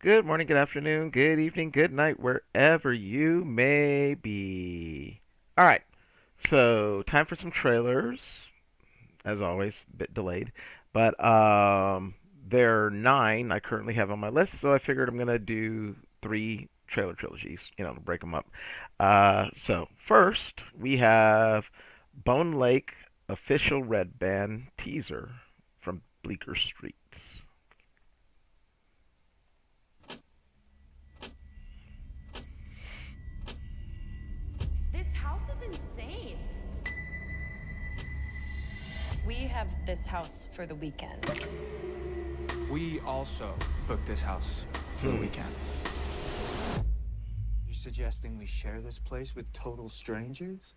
Good morning, good afternoon, good evening, good night, wherever you may be. All right, so time for some trailers. As always, a bit delayed, but there are nine I currently have on my list, so I figured I'm gonna do three trailer trilogies, to break them up. So first we have Bone Lake official Red Band teaser from Bleecker Street. This house is insane. We have this house for the weekend. We also booked this house for the weekend. You're suggesting we share this place with total strangers?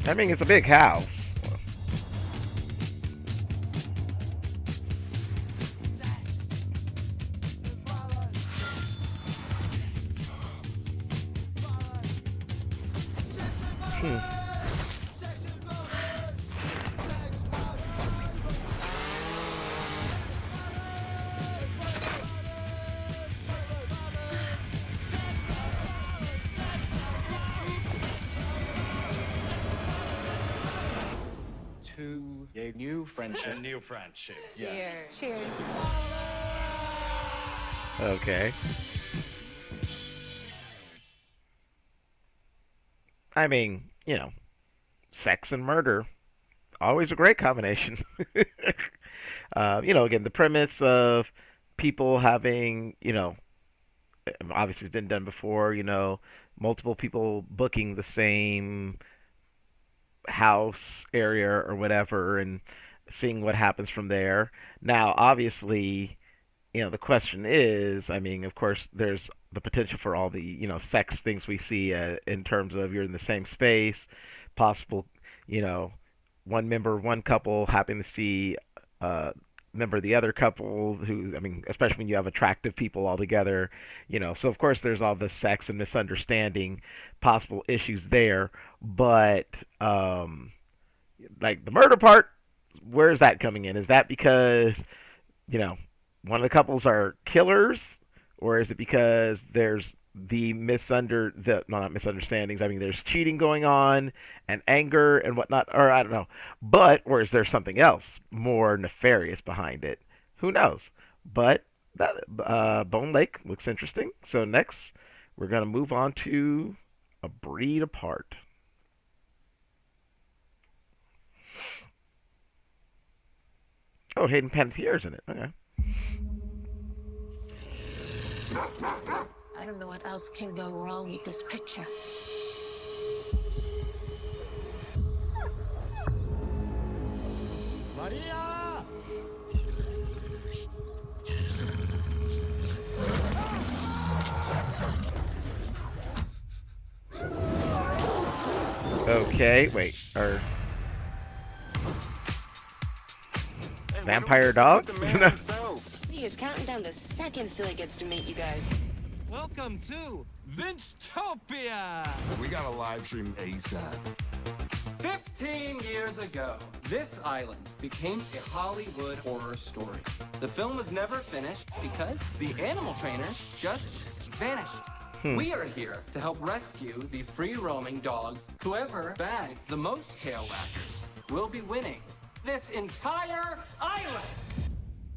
I mean, it's a big house. To a new friendship. New friendships. Cheers. Cheers. Okay. I mean, sex and murder, always a great combination. Again, the premise of people having, obviously it's been done before, multiple people booking the same house area or whatever and seeing what happens from there. Now, obviously, the question is, I mean, of course, there's the potential for all the, sex things we see in terms of you're in the same space, possible, you know, one couple happen to see member of the other couple who, I mean, especially when you have attractive people all together, so of course there's all the sex and misunderstanding, possible issues there, but like the murder part, where is that coming in? Is that because, you know, one of the couples are killers, or is it because there's no, not misunderstandings. I mean, there's cheating going on and anger and whatnot, or I don't know. But or is there something else more nefarious behind it? Who knows? But that Bone Lake looks interesting. So next, we're gonna move on to A Breed Apart. Oh, Hayden Panettiere's in it. Okay. I don't know what else can go wrong with this picture. Maria! Okay, wait. Are vampire dogs? No. He is counting down the seconds till he gets to meet you guys. Welcome to Vince-topia! We got a live stream ASAP. 15 years ago, this island became a Hollywood horror story. The film was never finished because the animal trainers just vanished. We are here to help rescue the free-roaming dogs. Whoever bags the most tail waggers will be winning this entire island.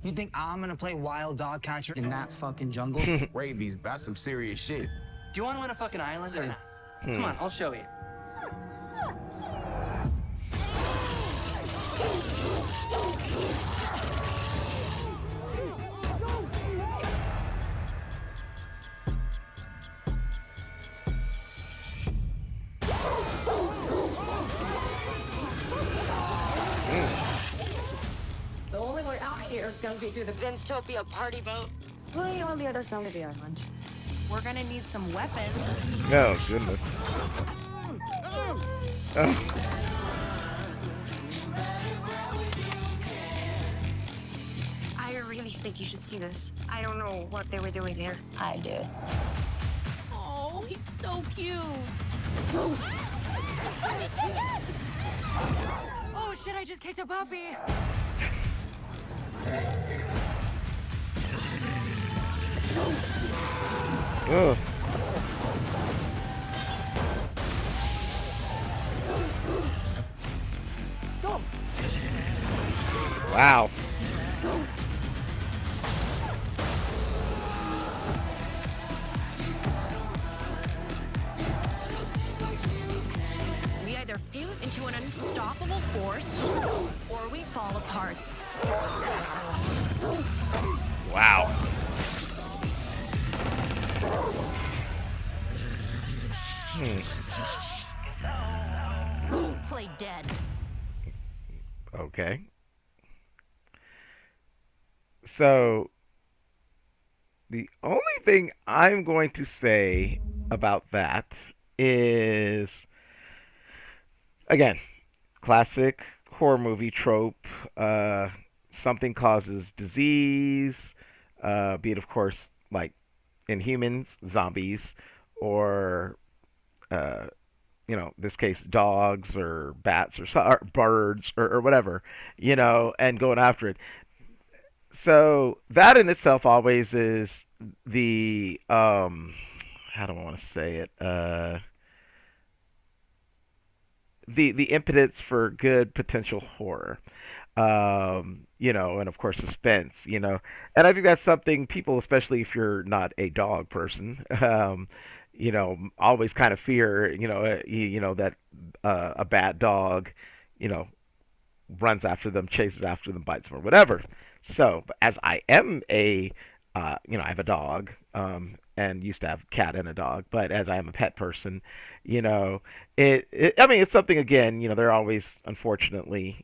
You think I'm gonna play wild dog catcher in that fucking jungle? Rabies, that's some serious shit. Do you want to win a fucking island or not? Come on, I'll show you. The only way out here is gonna be through the Vince-topia party boat. way on the other side of the island. We're gonna need some weapons. Oh goodness. Oh. I really think you should see this. I don't know what they were doing there. I do. Oh, he's so cute. Oh shit, I just kicked a puppy. Ugh. Go. Wow. We either fuse into an unstoppable force, or we fall apart. Wow. Play dead. Okay. So, the only thing I'm going to say about that is, again, classic horror movie trope. Something causes disease, be it, of course, like in humans, zombies, or uh, this case, dogs or bats or birds or whatever, and going after it. So that in itself always is the how do I want to say it? The impetus for good potential horror. And of course suspense, and I think that's something people, especially if you're not a dog person, always kind of fear, that a bad dog, you know, runs after them, chases after them, bites them, or whatever. So, but as I am I have a dog, and used to have a cat and a dog, but as I am a pet person, I mean, it's something, again, they're always, unfortunately,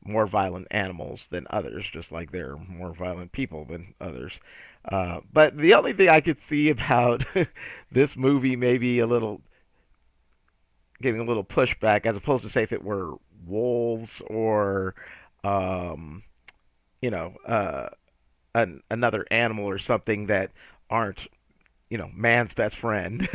more violent animals than others, just like they're more violent people than others. But the only thing I could see about this movie, maybe a little getting a little pushback, as opposed to, say, if it were wolves or um, another animal or something that aren't, man's best friend,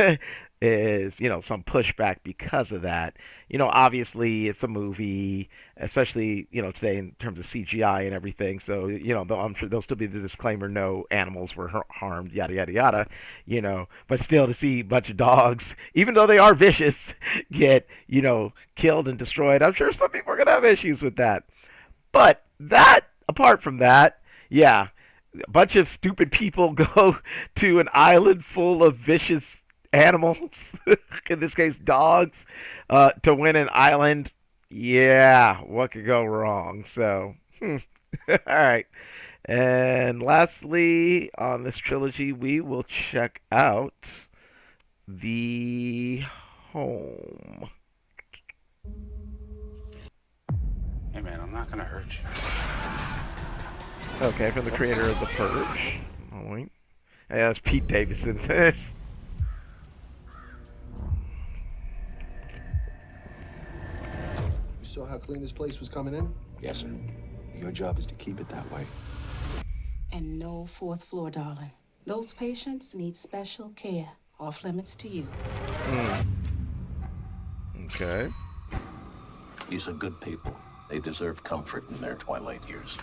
is, some pushback because of that. Obviously it's a movie, especially, today in terms of CGI and everything. So, though I'm sure there'll still be the disclaimer, no animals were harmed, yada, yada, yada, but still to see a bunch of dogs, even though they are vicious, get, killed and destroyed. I'm sure some people are going to have issues with that. But apart from that, yeah, a bunch of stupid people go to an island full of vicious animals, in this case dogs, to win an island. Yeah, what could go wrong? So, all right. And lastly, on this trilogy, we will check out The Home. Hey man, I'm not gonna hurt you. Okay, from the creator of The Purge. Oh, wait. Yeah, that's Pete Davidson's. You saw how clean this place was coming in? Yes, sir. Your job is to keep it that way. And no fourth floor, darling. Those patients need special care. Off limits to you. Okay. These are good people. They deserve comfort in their twilight years.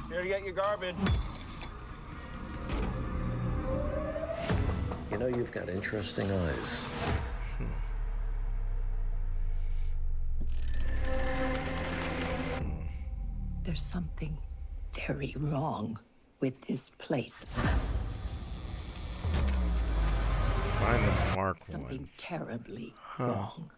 Here to get your garbage. You know, you've got interesting eyes. There's something very wrong with this place. Find the mark Something ones. terribly wrong.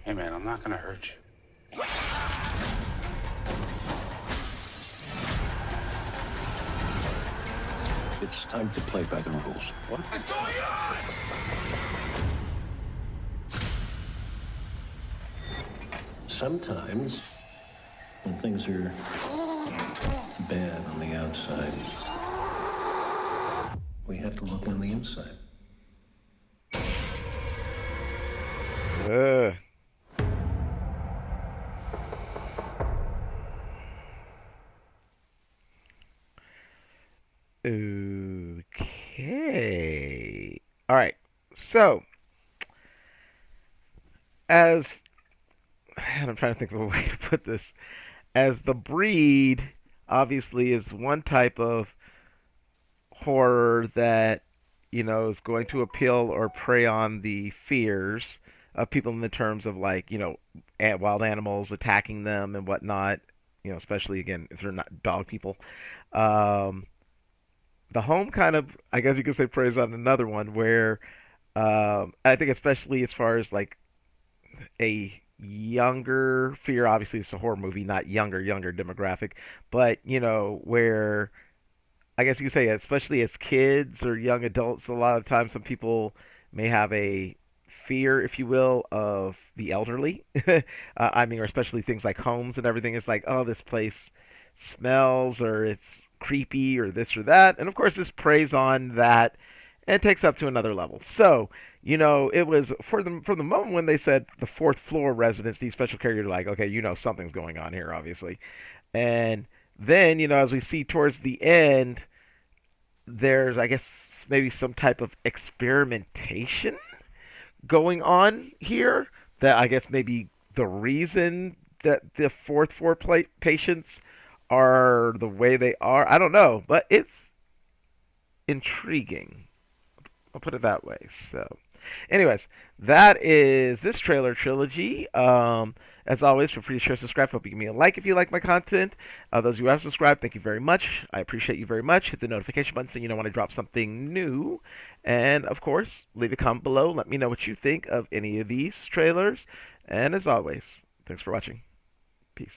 Hey man, I'm not gonna hurt you. It's time to play by the rules. What? What's going on? Sometimes, when things are bad on the outside, we have to look on the inside. Okay. All right. So, as and I'm trying to think of a way to put this, as the breed obviously is one type of horror that is going to appeal or prey on the fears of people in the terms of like wild animals attacking them and whatnot. Especially again if they're not dog people. Um, the home kind of, I guess you could say, preys on another one where I think especially as far as like a younger fear. Obviously, it's a horror movie, not younger demographic, but where I guess you could say, especially as kids or young adults, a lot of times some people may have a fear, if you will, of the elderly. I mean, or especially things like homes and everything. It's like, oh, this place smells or it's creepy or this or that. And of course, this preys on that and takes up to another level. So, it was from the moment when they said the fourth floor residents need special care, you're like, okay, something's going on here, obviously. And then, as we see towards the end, there's, I guess, maybe some type of experimentation going on here that I guess maybe the reason that the fourth floor patients are the way they are. I don't know, but it's intriguing. I'll put it that way. So, anyways, that is this trailer trilogy. As always, feel free to share, subscribe. Hope you give me a like if you like my content. Those of you who have subscribed, thank you very much. I appreciate you very much. Hit the notification button so you know when I drop something new. And of course, leave a comment below. Let me know what you think of any of these trailers. And as always, thanks for watching. Peace.